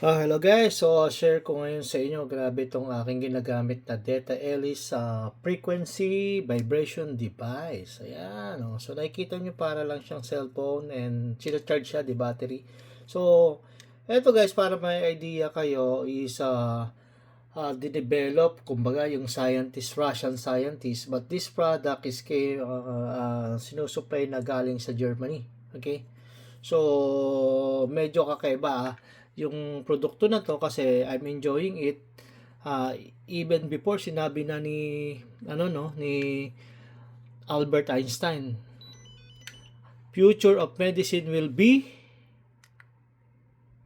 Hello guys. So, share ko ngayon sa inyo, grabe itong aking ginagamit na Data Ellis frequency vibration device. Ayan, oh. So, nakikita nyo para lang siyang cellphone and sina-charge siya, di battery. So, eto guys, para may idea kayo is dinevelop, kumbaga yung scientist, Russian scientist, but this product is sinusupply na galing sa Germany. Okay? So, medyo kakaiba yung produkto na to kasi I'm enjoying it. Even before sinabi na ni Albert Einstein, future of medicine will be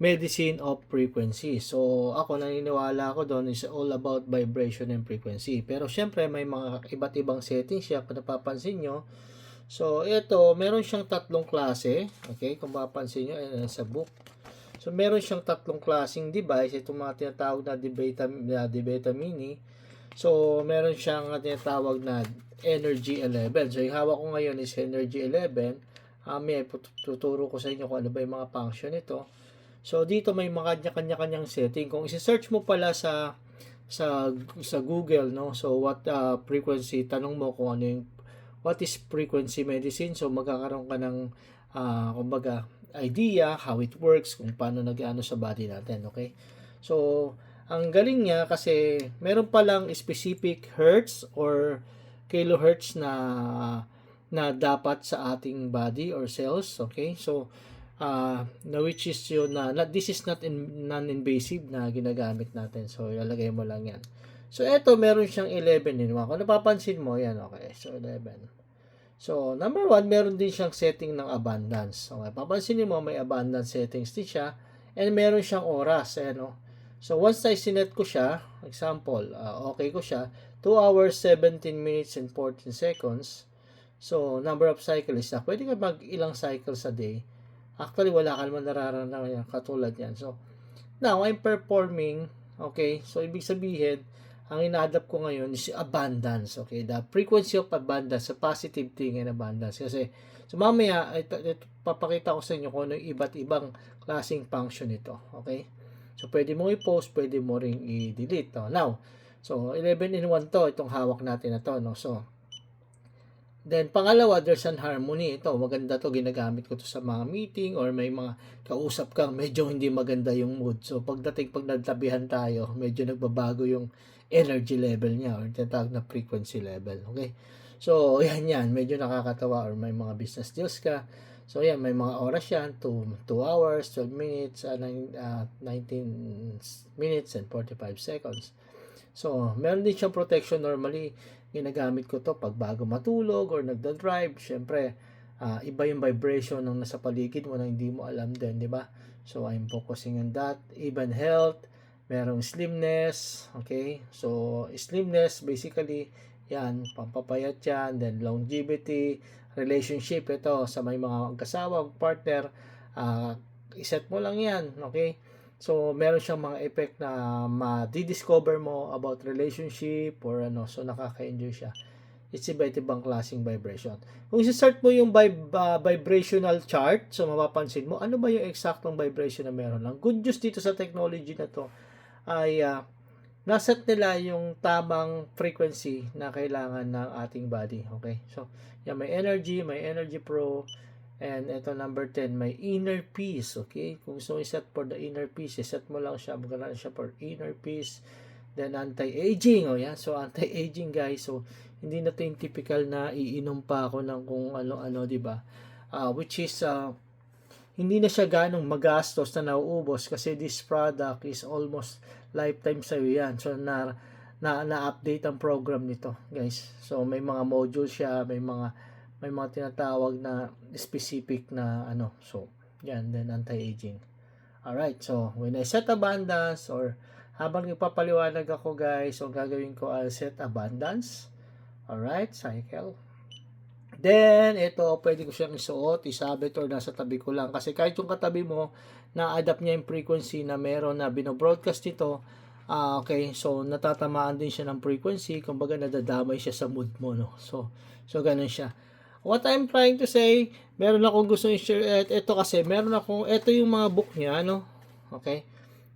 medicine of frequency. So, ako naniniwala ako doon is all about vibration and frequency. Pero syempre may mga iba't ibang settings siya kung napapansin nyo. So, ito, meron siyang tatlong klase. Okay, kung mapapansin nyo, sa book. So, meron siyang tatlong klaseng device. Itong mga tinatawag na Debeta Mini. So, meron siyang tinatawag na Energy 11. So, yung hawak ko ngayon is Energy 11. May tuturo ko sa inyo kung ano ba yung mga function nito. So, dito may mga kanya-kanyang setting. Kung isi-search mo pala sa Google, no? So, what frequency, tanong mo kung ano yung what is frequency medicine. So, magkakaroon ka ng kumbaga, idea how it works, kung paano nag-ano sa body natin, okay? So, ang galing niya kasi meron palang specific hertz or kilohertz na dapat sa ating body or cells, okay? So, na which is yun this is not non-invasive na ginagamit natin. So, ilalagay mo lang yan. So, eto, meron siyang 11 in 1. Kung napapansin mo, yan, okay. So, 11. So, number 1, meron din siyang setting ng abundance. Okay, papansinin mo, may abundance settings din siya. And meron siyang oras. Ayan, so, once I sinet ko siya, example, okay ko siya, 2 hours, 17 minutes, and 14 seconds. So, number of cycles na. Pwede ka mag ilang cycles a day. Actually, wala ka naman nararamdaman katulad yan. So, now, I'm performing, okay, so, ibig sabihin, ang ina-adapt ko ngayon is abundance, okay, the frequency of abundance, a positive thing and abundance. Kasi, so mamaya, papakita ko sa inyo kung ano yung iba't ibang klaseng function nito, okay. So, pwede mo i-post, pwede mo ring i-delete, no? Now, so, 11 in 1 to, itong hawak natin na to, no? So, then, pangalawa, there's an harmony. Ito, maganda to. Ginagamit ko to sa mga meeting or may mga kausap kang medyo hindi maganda yung mood. So, pag nagtabihan tayo, medyo nagbabago yung energy level niya or tinatawag na frequency level. Okay? So, yan. Medyo nakakatawa or may mga business deals ka. So, yan. May mga oras yan. 2 hours, 12 minutes, 19 minutes, and 45 seconds. So, meron din siyang protection normally. Ginagamit ko to pag bago matulog or nagda-drive. Syempre, iba yung vibration ng nasa paligid mo na hindi mo alam din, di ba? So, I'm focusing on that. Even health, merong slimness, okay? So, slimness, basically, yan, pampapayat yan. Then, longevity, relationship, ito, sa may mga kasawa, partner, iset mo lang yan, okay? So, meron siyang mga effect na ma-discover mo about relationship or ano. So, nakaka-enjoy siya. It's iba't ibang klaseng vibration. Kung i-start mo yung vibrational chart, so mapapansin mo, ano ba yung eksaktong vibration na meron lang. Good news dito sa technology na to ay naset nila yung tamang frequency na kailangan ng ating body. Okay? So, yan, may Energy Pro, and ito number 10, may inner peace, okay? Kung gusto mo set for the inner peace, set mo lang siya, magkakaroon siya for inner peace. Then anti-aging, yan. So anti-aging guys, so hindi na ito yung typical na iinom pa ako ng kung ano-ano, di ba? Which is hindi na siya ganong magastos na nauubos kasi this product is almost lifetime sa iyo yan. So na-update ang program nito, guys. So may mga modules siya, may mga tinatawag na specific na ano. So, yan, then anti-aging. Alright, so when I set abundance or habang ipapaliwanag ako guys, so gagawin ko I'll set abundance. Alright, cycle. Then, ito, pwede ko siyang isuot, isabit or nasa tabi ko lang. Kasi kahit yung katabi mo, na-adapt niya yung frequency na meron na binobroadcast ito. Okay, so natatamaan din siya ng frequency. Kumbaga, nadadamay siya sa mood mo, no? So ganun siya. What I'm trying to say, meron akong gusto i-share. Ito kasi, ito yung mga book niya, no? Okay?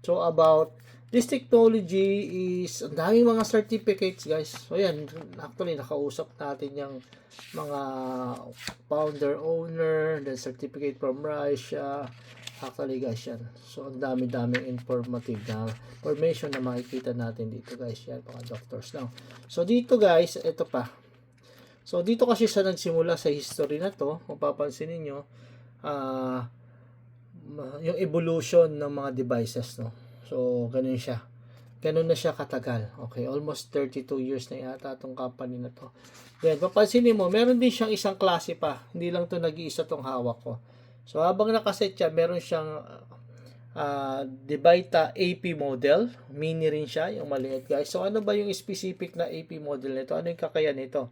So, about this technology is, ang daming mga certificates, guys. So, yan. Actually, nakausap natin yung mga founder, owner, then certificate from Russia. Actually, guys, yan. So, ang dami-daming informative na information na makikita natin dito, guys. Yan, mga doctors now. So, dito, guys, ito pa. So, dito kasi sa nagsimula sa history na to, kung papansin niyo, yung evolution ng mga devices, no? So, ganun siya. Ganun na siya katagal. Okay, almost 32 years na yata itong company na to. Then, papansinin mo, meron din siyang isang klase pa. Hindi lang to nag-iisa tong hawak ko. So, habang nakaset siya, meron siyang Debaita AP model. Mini rin siya, yung maliit, guys. So, ano ba yung specific na AP model nito? Ano yung kakayan nito?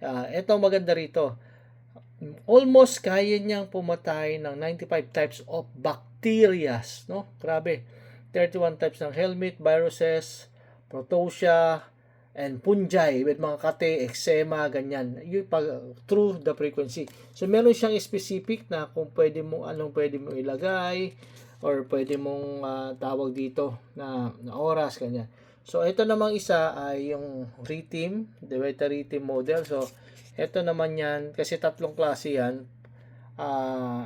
Ito maganda rito. Almost kaya niyang pumatay ng 95 types of bacteria, no? Grabe. 31 types ng helmet, viruses, protozoa, and fungi with mga kate, eczema, ganyan. Yung through the frequency. So, meron siyang specific na kung pwede mo, anong pwede mo ilagay, or pwede mong tawag dito na oras, ganyan. So, ito namang isa ay yung Rhythm, Debaita Rhythm model. So, ito naman yan, kasi tatlong klase yan.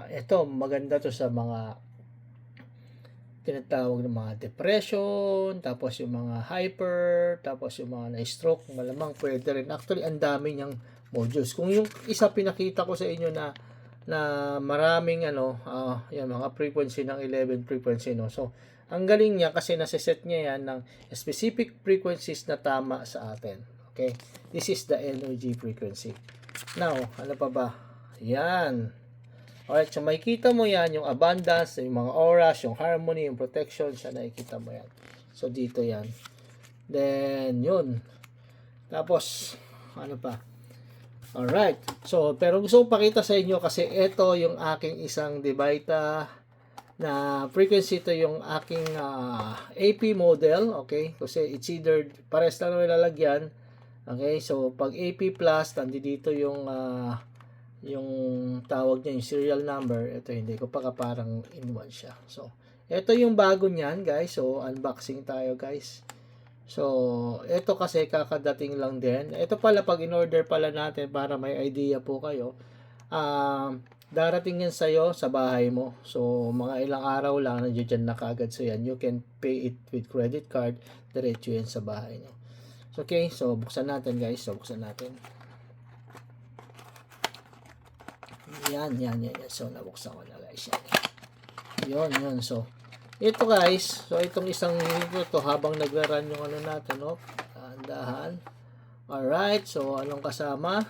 Ito, maganda to sa mga tinatawag ng mga depression, tapos yung mga hyper, tapos yung mga na-stroke, malamang pwede rin. Actually, ang dami niyang modules. Kung yung isa pinakita ko sa inyo na maraming yan, mga frequency ng 11 frequency, no. So, ang galing niya kasi nasa-set niya yan ng specific frequencies na tama sa atin. Okay? This is the energy frequency. Now, ano pa ba? Yan. Alright, so makikita mo yan, yung abundance, yung mga auras, yung harmony, yung protection, siya nakikita mo yan. So, dito yan. Then, yun. Tapos, ano pa? Alright. So, pero gusto ko pakita sa inyo kasi ito yung aking isang Debaita na frequency. Ito yung aking AP model. Okay? Kasi it's either, pares lang naman lalagyan. Okay? So, pag AP plus, nandito yung tawag niya, yung serial number. Ito, hindi ko pa parang in one siya. So, ito yung bago niyan, guys. So, unboxing tayo, guys. So, ito kasi kakadating lang din. Ito pala, pag in-order pala natin para may idea po kayo, darating yan sa'yo sa bahay mo. So, mga ilang araw lang, nandiyan na kaagad. So, yan, you can pay it with credit card. Diretso yan sa bahay nyo. So, okay, so, buksan natin, guys. So, buksan natin. Yan. So, nabuksan ko na, guys. Yan. Yun. So, ito, guys. So, itong isang ito habang nagra-run yung natin, no? Dahan. Alright. So, anong kasama?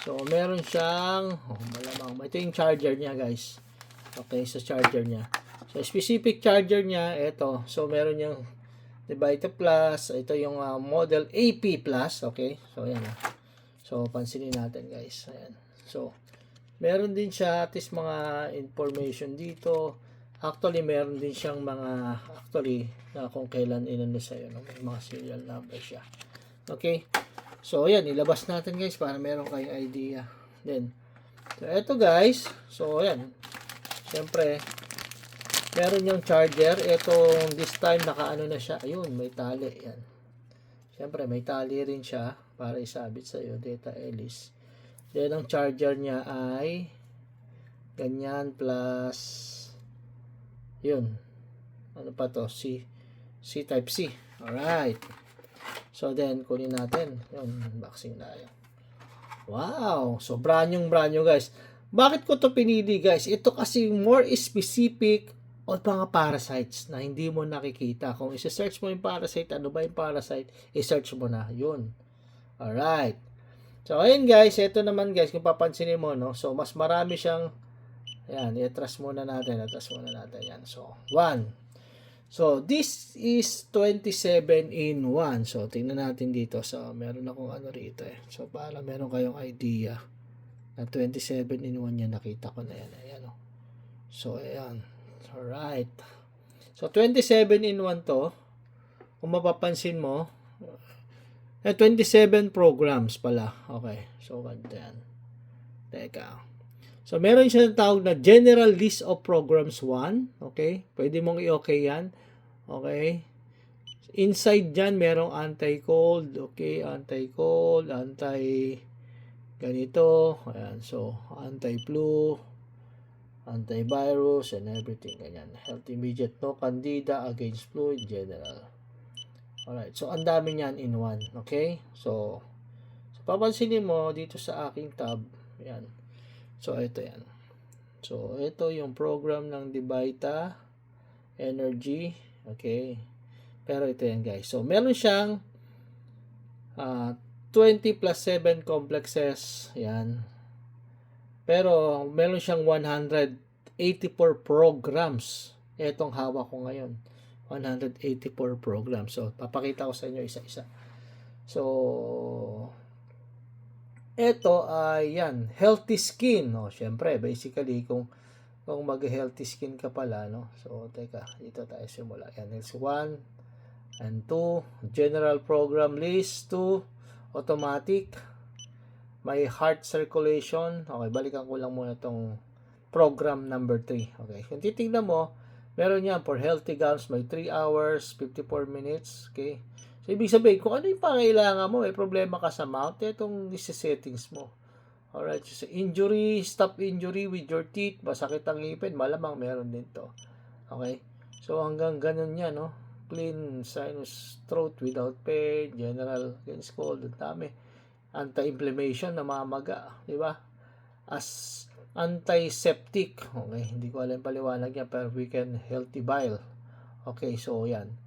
So, meron siyang, malamang. Ito yung charger niya, guys. Okay, so charger niya. So, specific charger niya, ito. So, meron yung Debaita Plus. Ito yung model AP Plus. Okay, so, yan. So, pansinin natin, guys. Ayan. So, meron din siya at least mga information dito. Actually, meron din siyang mga na kung kailan inano sa'yo, no? May mga serial number siya. Okay? So, ayan, ilabas natin, guys, para meron kayong idea. Then, so, eto, guys. So, ayan. Siyempre, meron yung charger. Etong this time, nakaano na siya. Ayun, may tali. Yan. Siyempre, may tali rin siya para isabit sa'yo. Data Alice. Then, ang charger niya ay ganyan plus yun. Ano pa to? C type C. Alright. So, then, kunin natin. Yun, unboxing tayo. Wow! So, brand new, guys. Bakit ko to pinili, guys? Ito kasi more specific o mga parasites na hindi mo nakikita. Kung isa-search mo yung parasite, ano ba yung parasite? I-search mo na. Yun. Alright. So, ayun, guys. Ito naman, guys, kung papansinin mo, no? So, mas marami siyang, ayan, i-atras muna natin. Yan. So, 1. So, this is 27 in 1. So, tingnan natin dito. So, meron akong rito eh. So, para meron kayong idea na 27 in 1 yan. Nakita ko na yan. Ayan, oh. So, ayan. Alright. So, 27 in 1 to. Kung mapapansin mo, 27 programs pala. Okay. So, ganito yan. Teka. So, meron siya tawag na General List of Programs 1. Okay? Pwede mong i-okay yan. Okay? Inside dyan, merong anti-cold. Okay? Anti-cold, ganito. Ayan. So, anti-flu, antivirus, and everything. Ganyan. Health immediate, no candida, against flu in general. Alright. So, ang dami niyan in one. Okay? So papansinin mo dito sa aking tab. Ayan. So, ito yan. So, ito yung program ng Divita Energy. Okay. Pero ito yan, guys. So, meron siyang 20 plus 7 complexes. Yan. Pero, meron siyang 184 programs. Itong hawak ko ngayon. 184 programs. So, papakita ko sa inyo isa-isa. So, ito ay yan, healthy skin. No? Siyempre, basically, kung mag-healthy skin ka pala, no? So, teka, dito tayo simula. Yan, it's 1 and 2. General program list. 2. Automatic. May heart circulation. Okay, balikan ko lang muna itong program number 3. Okay, kung titignan mo, meron yan for healthy gums, may 3 hours, 54 minutes. Okay. So, ibig sabihin, kung ano yung pangailangan mo, may problema ka sa mouth, itong settings mo. Alright, so injury, stop injury with your teeth, masakit ang ngipin, malamang meron din to. Okay, so hanggang ganun yan, no? Clean sinus throat without pain, general against cold, ang dami. Anti-inflammation, namamaga, di ba? As antiseptic, okay, hindi ko alam paliwanag yan, pero we can healthy bile. Okay, so yan.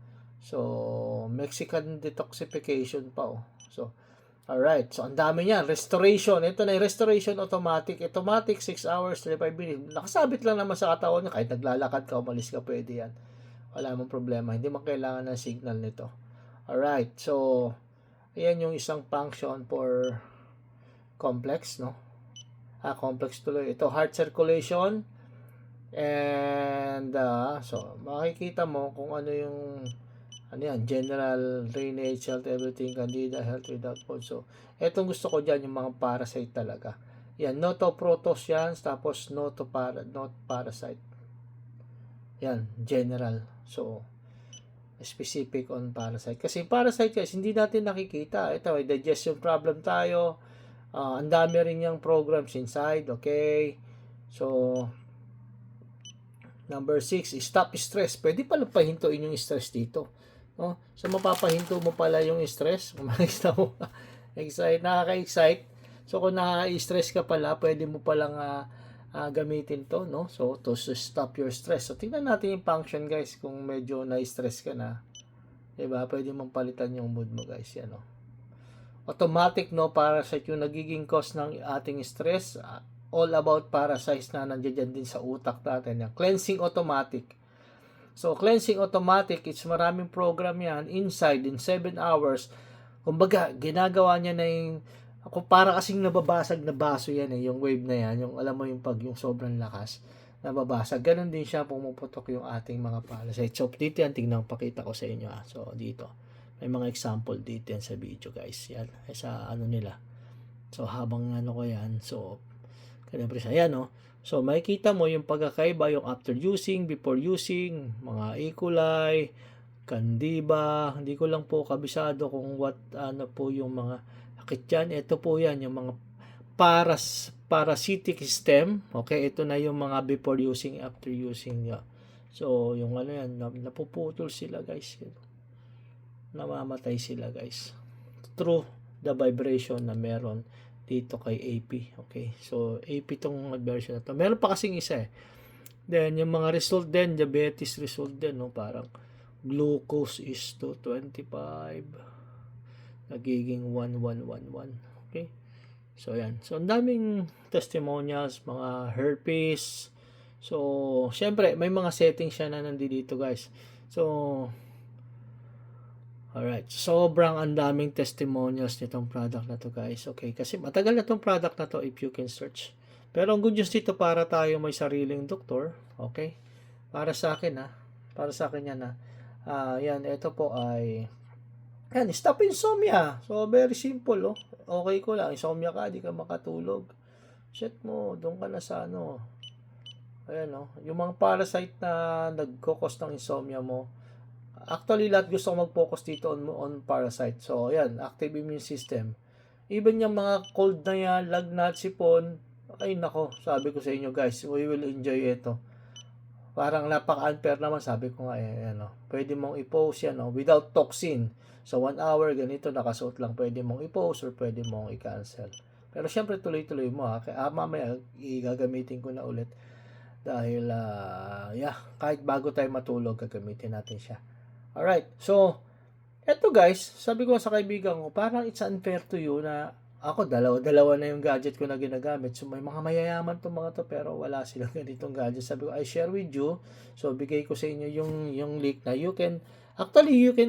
So, Mexican detoxification pa, oh. So, alright. So, ang dami niyan. Restoration. Ito na yung restoration automatic. Automatic, 6 hours, 35 minutes. Nakasabit lang naman sa katawan niya. Kahit naglalakad ka, umalis ka, pwede yan. Wala mong problema. Hindi mo kailangan ng signal nito. Alright. So, ayan yung isang function for complex, no? Complex tuloy. Ito, heart circulation. And, so, makikita mo kung ano yung yan, general, drainage, health, everything, candida, health without food. So, etong gusto ko dyan, yung mga parasite talaga. Yan, notoprotos yan, tapos not parasite. Yan, general. So, specific on parasite. Kasi parasite guys, hindi natin nakikita. Ito, may digestion problem tayo. Ang dami rin yung programs inside, okay? So, number 6 is stop stress. Pwede pala pahintuin yung stress dito. No? So, mapapahinto mo pala yung stress. Makikita mo, nakaka-excite. So, kung nakaka-stress ka pala, pwede mo palang gamitin to, no? So, to stop your stress. So, tingnan natin yung function, guys, kung medyo na-stress ka na. Diba? Pwede mong palitan yung mood mo, guys. Yan, no? Automatic, no? Parasite yung nagiging cause ng ating stress. All about parasites na nandiyan din sa utak natin. Yan. Cleansing automatic. So, cleansing automatic, it's maraming program yan inside in 7 hours. Kumbaga, ginagawa niya na yung, para kasing nababasag na baso yan yung wave na yan, yung alam mo yung yung sobrang lakas, nababasag. Ganon din siya pumuputok yung ating mga parasite. So, dito yan, tingnan, pakita ko sa inyo. So, dito, may mga example dito yan sa video, guys. Yan, sa ano nila. So, habang ano ko yan, so, ganyan po siya. Yan, no? So, makikita mo yung pagkakaiba, yung after using, before using, mga E. coli, Candida. Hindi ko lang po kabisado kung ano po yung mga akit yan. Ito po yan, yung mga parasitic stem. Okay, ito na yung mga before using, after using. So, yung ano yan, napuputol sila, guys. Namamatay sila, guys. Through the vibration na meron dito kay AP. Okay. So, AP tong version na to. Meron pa kasing isa eh. Then, yung mga result din, diabetes result din, no? Parang glucose is 225. Nagiging 1111. Okay. So, yan. So, ang daming testimonials, mga herpes. So, syempre, may mga settings siya na nandito, guys. So, alright. Sobrang ang daming testimonials nitong product na to, guys. Okay. Kasi matagal na tong product na to if you can search. Pero ang good news dito, para tayo may sariling doktor. Okay. Para sa akin, para sa akin yan, yan, ito po ay yan, stop insomnia. So, very simple, oh. Okay ko lang. Insomnia ka, di ka makatulog. Set mo, doon ka na sa ano. Ayan, no? Yung mga parasite na nagkukos ng insomnia mo. Actually, lahat gusto ko mag-focus dito on parasite. So, ayan, active immune system. Even yung mga cold na yan, lagnat, sipon, ay nako, sabi ko sa inyo guys, we will enjoy ito. Parang napaka-unfair naman, sabi ko nga ano, pwede mong i-post yan, no, without toxin. So 1 hour, ganito, nakasuot lang, pwede mong i-post or pwede mong i-cancel. Pero syempre, tuloy-tuloy mo ha. Kaya mamaya, gagamitin ko na ulit. Dahil, yeah, kahit bago tayo matulog, gagamitin natin siya. Alright, so, eto guys, sabi ko sa kaibigan ko, parang it's unfair to you na ako, dalawa na yung gadget ko na ginagamit. So, may mga mayayaman tong mga to, pero wala silang ganitong gadget. Sabi ko, I share with you. So, bigay ko sa inyo yung link na you can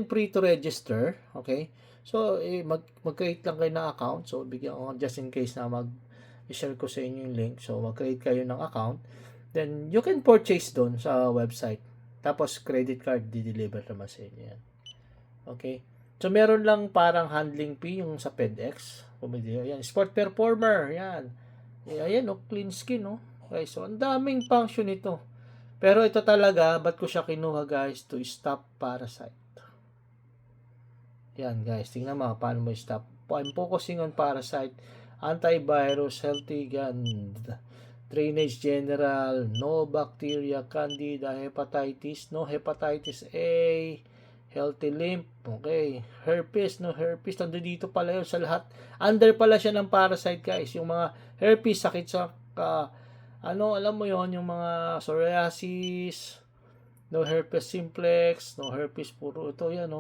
free to register. Okay? So, mag-create lang kayo ng account. So, bigyan ko just in case na i-share ko sa inyo yung link. So, mag-create kayo ng account. Then, you can purchase doon sa website. Tapos, credit card, di-deliver naman sa inyo yan. Okay? So, meron lang parang handling fee yung sa FedEx. Yan, sport performer, yan. Ayan, clean skin, Okay, so, ang daming function ito. Pero ito talaga, ba't ko siya kinuha, guys, to stop parasite. Yan, guys, tingnan mo, paano mo stop. I'm focusing on parasite, antivirus, healthy, yan, drainage general, no bacteria, candida, hepatitis, no hepatitis A, healthy lymph, okay, herpes, no herpes, nandun dito pala yun sa lahat, under pala siya ng parasite guys, yung mga herpes, sakit sa, alam mo yon, yung mga psoriasis, no herpes simplex, no herpes puro, ito yan,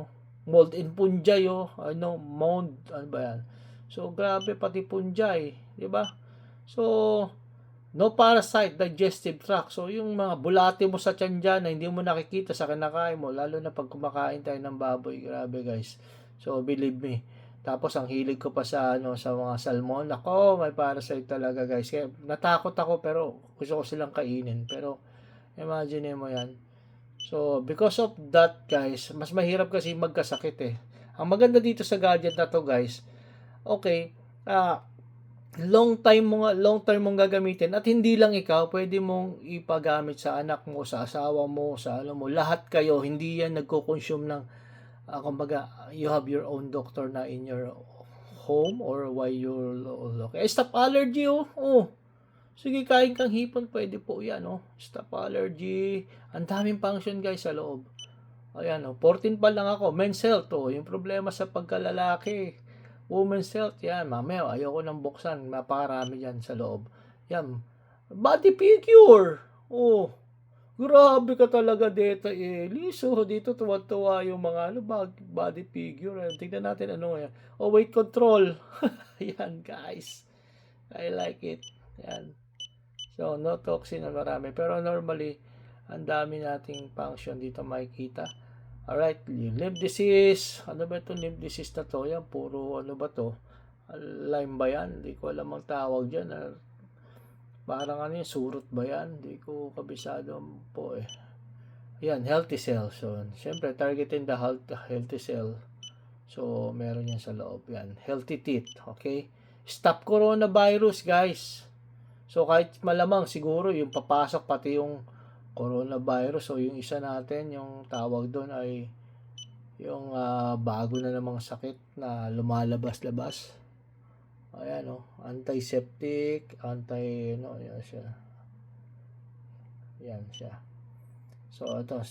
mold and fungi, mold, ano ba yan, so grabe, pati fungi, di ba, so, no parasite, digestive tract. So, yung mga bulate mo sa tiyan dyan na hindi mo nakikita sa kinakain mo, lalo na pag kumakain tayo ng baboy, grabe guys. So, believe me. Tapos, ang hilig ko pa sa mga salmon. Ako, may parasite talaga guys. Kaya, natakot ako pero gusto ko silang kainin. Pero, imagine mo yan. So, because of that guys, mas mahirap kasi magkasakit eh. Ang maganda dito sa gadget na to guys, okay, long term mong gagamitin at hindi lang ikaw, pwede mong ipagamit sa anak mo, sa asawa mo, sa lahat kayo, hindi yan nagko-consume ng kumbaga, you have your own doctor na in your home or while you're okay. Stop allergy, sige, kain kang hipon, pwede po yan, stop allergy, ang daming function guys sa loob. Ayan, 14 pa lang ako, men's health, yung problema sa pagkalalaki, women's health, yan, mamaya, ayoko nang buksan, maparami yan sa loob. Yan, body figure, grabe ka talaga dito, Liso, dito tuwa-tuwa yung mga, body figure, tingnan natin, yan, weight control, yan, guys, I like it, yan, so, no toxin na marami, pero normally, ang dami nating function dito makikita. Alright, lymph disease. Ano ba itong lymph disease na to? Yan, puro ano ba to? Lyme ba yan? Hindi ko alam ang tawag dyan. Parang ano yung surot ba yan? Hindi ko kabisado po eh. Yan, healthy cell. So, syempre, targeting the healthy cell. So, meron yan sa loob. Yan, healthy teeth. Okay? Stop coronavirus, guys. So, kahit malamang siguro yung papasok pati yung coronavirus o yung isa natin, yung tawag doon ay yung bago na namang sakit na lumalabas-labas. Ayan, antiseptic, yan siya. Yan siya. So, ito,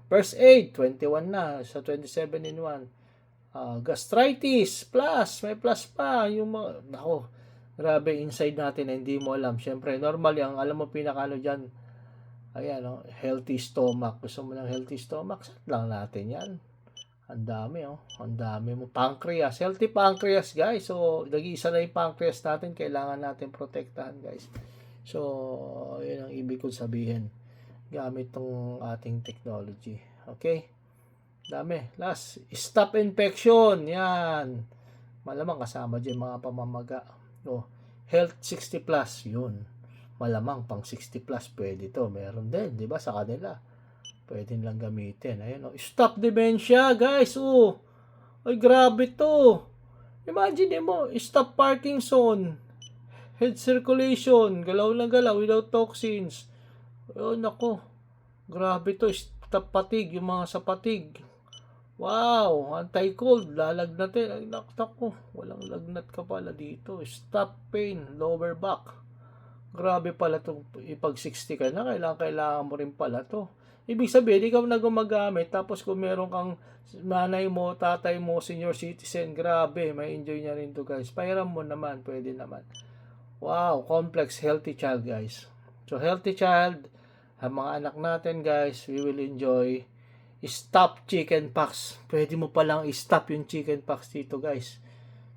first aid, 21 na, sa 27 in 1. Gastritis, plus, may plus pa, yung mga, grabe, inside natin na hindi mo alam. Siyempre, normally, ang alam mo pinakano dyan, ayan, healthy stomach. Gusto mo ng healthy stomach? Set lang natin yan. Ang dami, Ang dami mo. Pancreas. Healthy pancreas, guys. So, nag-iisa na yung pancreas natin. Kailangan natin protektahan, guys. So, yun ang ibig kong sabihin. Gamit tong ating technology. Okay? Dami. Last, stop infection. Yan. Malamang kasama dyan mga pamamaga. Health 60 plus. Yun. Malamang pang 60 plus pwede to. Meron din, di ba, sa kanila. Pwede lang gamitin. Ayun, stop dementia, guys. Ay, grabe to. Imagine mo, stop Parkinson. Head circulation, galaw na galaw without toxins. Oh, nako. Grabe to. Stop fatigue, yung mga sa fatigue. Wow, anti-cold, lalagnatin. Ay, nako, walang lagnat ka pala dito. Stop pain, lower back. Grabe pala itong ipag 60 ka na, kailangan mo rin pala to. Ibig sabihin, ikaw na gumagamit, tapos kung meron kang nanay mo, tatay mo, senior citizen, grabe, may enjoy niya rin to guys. Pairam mo naman, pwede naman. Wow, complex, healthy child guys. So, healthy child, ang mga anak natin guys, we will enjoy. Stop chicken pox. Pwede mo palang i-stop yung chicken pox dito guys.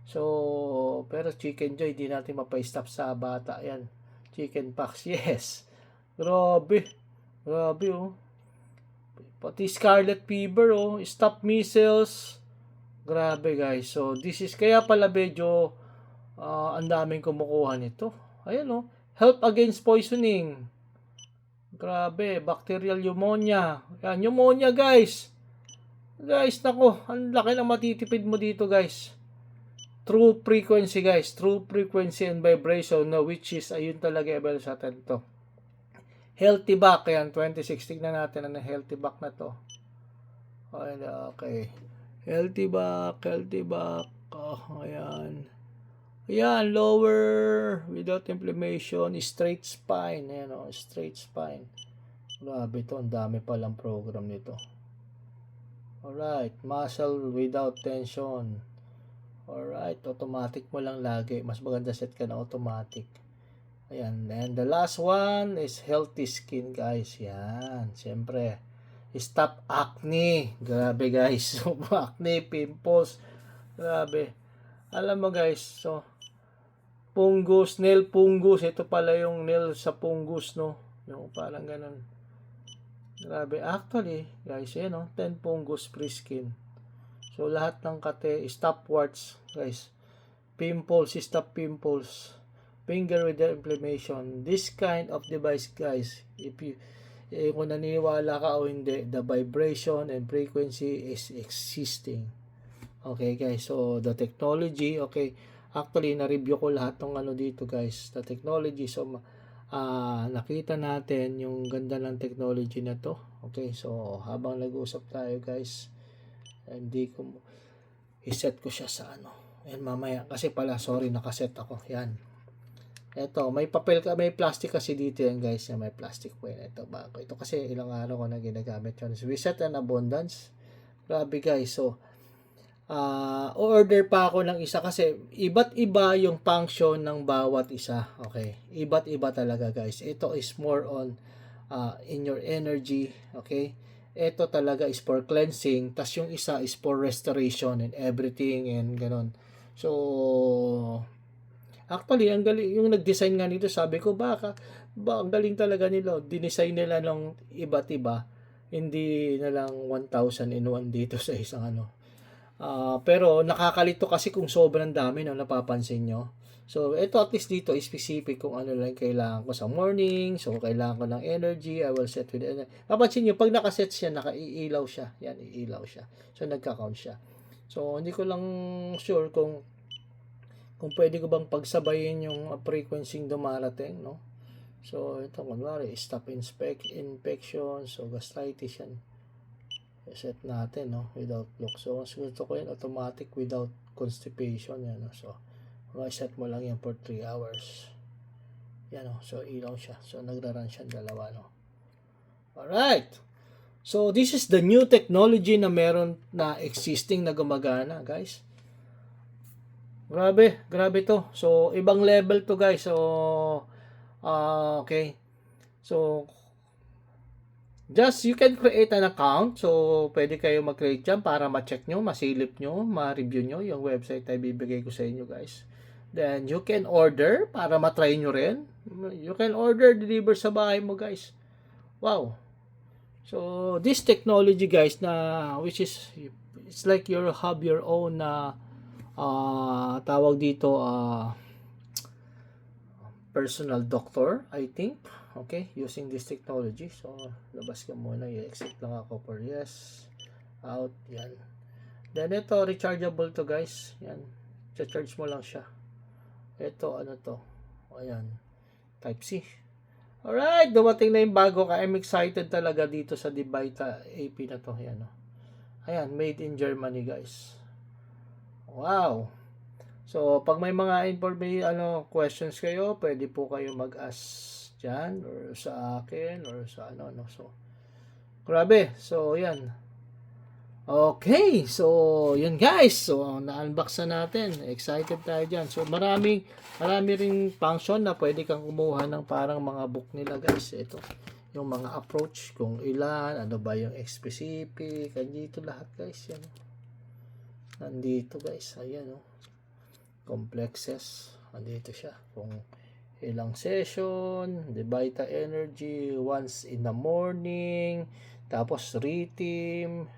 So, pero chicken joy, di natin mapa-stop sa bata yan. Chicken pox, yes. Grabe. Grabe, oh. Pati scarlet fever, oh. Stop measles. Grabe, guys. So, this is, kaya pala medyo, ang daming kumukuha nito. Ayan, oh. Help against poisoning. Grabe. Bacterial pneumonia. Yan, pneumonia, guys. Guys, nako. Ang laki ng matitipid mo dito, guys. True frequency guys, true frequency and vibration na which is ayun talaga available sa atin to. Healthy back, yan 2016 na natin ang healthy back na to. Okay. Healthy back. Oh, ayan. Ayan, lower without inflammation, straight spine, ayan oh, straight spine. Grabe to, ang dami palang program nito. Alright, muscle without tension. Alright, automatic mo lang lagi. Mas maganda set ka na automatic. Ayan. And the last one is healthy skin, guys. Yan. Siyempre, stop acne. Grabe, guys. So, acne, pimples. Grabe. Alam mo, guys. So, fungus, nail fungus. Ito pala yung nail sa fungus, no? Yung parang ganun. Grabe. Actually, guys, yan, no? 10 fungus free skin. So, lahat ng kate, stop warts, guys. Pimples, stop pimples. Finger with the inflammation. This kind of device, guys, if you, kung naniniwala ka o hindi, the vibration and frequency is existing. Okay, guys. So, the technology, okay. Actually, na-review ko lahat ng ano dito, guys. The technology. So, nakita natin yung ganda ng technology na to. Okay, so, habang nag-usap tayo, guys, hindi ko iset ko siya sa ano. Yan mamaya kasi pala sorry nakaset ako. Yan. Ito, may papel ka, may plastic kasi dito yan guys. Yan, may plastic po yan. Ito bago. Ito kasi ilang araw ko na ginagamit yun. So, we set an abundance. Grabe guys. So, order pa ako ng isa kasi iba't iba yung function ng bawat isa. Okay. Iba't iba talaga guys. Ito is more on in your energy. Okay. Ito talaga is for cleansing, tas yung isa is for restoration and everything and ganon. So, actually, ang galing, yung nag-design nga nito, sabi ko, ang galing talaga nila. Dinesign nila ng iba't iba, hindi na lang 1,000 in 1 dito sa isang ano. Pero nakakalito kasi kung sobrang dami na napapansin nyo. So, ito at least dito, specific kung ano lang kailangan ko sa morning. So, kailangan ko ng energy. I will set with energy. Papansin nyo, pag nakaset siya, nakaiilaw siya. Yan, iilaw siya. So, nagka-count siya. So, hindi ko lang sure kung pwede ko bang pagsabayin yung frequency dumarating, no? So, ito, kunwari, stop infection. So, gastritis yan. Set natin, no? Without look. So, gusto ko yan, automatic without constipation. Yan, no? So, set mo lang yan for 3 hours. Yan o. So, ilaw siya. So, nagra-run siya dalawa, no? Alright. So, this is the new technology na meron na existing na gumagana, guys. Grabe. Grabe to. So, ibang level to, guys. So, okay. So, just you can create an account. So, pwede kayo mag-create dyan para ma-check nyo, masilip nyo, ma-review nyo yung website na ibibigay ko sa inyo, guys. Then, you can order para matry nyo rin. You can order, deliver sa bahay mo, guys. Wow. So, this technology, guys, na, which is, it's like you have your own, tawag dito, personal doctor, I think. Okay, using this technology. So, labas ka muna. I-exit lang ako for yes. Out. Yan. Then, ito, rechargeable to, guys. Yan. Charge mo lang siya. Ito, ano to? Ayan. Type C. Alright, dumating na yung bago ka. I'm excited talaga dito sa Divita AP na to. Ayan, oh. Ayan, made in Germany, guys. Wow. So, pag may mga questions kayo, pwede po kayo mag-ask dyan or sa akin or sa ano. So, grabe. So, yan. Okay. So, yun guys. So, na-unbox na natin. Excited tayo dyan. So, marami ring function na pwede kang kumuha ng parang mga book nila guys. Ito. Yung mga approach, kung ilan, ano ba yung specific, andito lahat guys. Yan. Nandito guys. Ayan oh. Complexes. Andito siya. Kung ilang session, Divita Energy, once in the morning, tapos rhythm,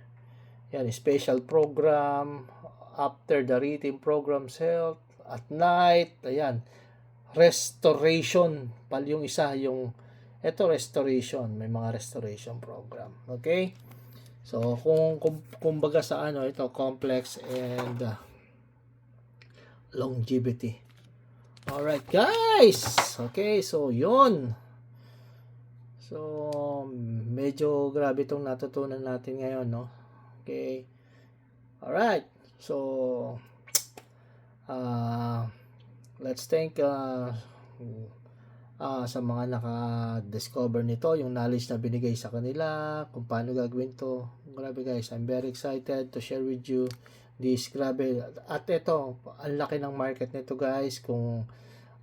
yan, special program, after the rhythm program's health, at night, ayan, restoration, yung isa, yung, eto restoration, may mga restoration program, okay? So, kumbaga sa ano, ito, complex and longevity. Alright, guys! Okay, so, yun. So, medyo grabe itong natutunan natin ngayon, no? Okay. Alright. So, let's thank sa mga naka-discover nito, yung knowledge na binigay sa kanila, kung paano gagawin to. Grabe guys, I'm very excited to share with you this. Grabe. At ito, ang laki ng market nito guys. Kung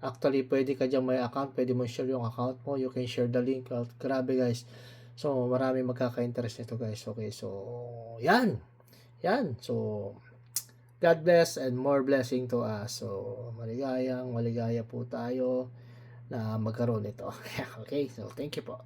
actually pwede ka dyan may account, pwede mo share yung account mo, you can share the link. Grabe guys. So, marami magkaka-interest nito guys. Okay, so, yan. So, God bless and more blessing to us. So, maligaya po tayo na magkaroon nito. Okay, so thank you po.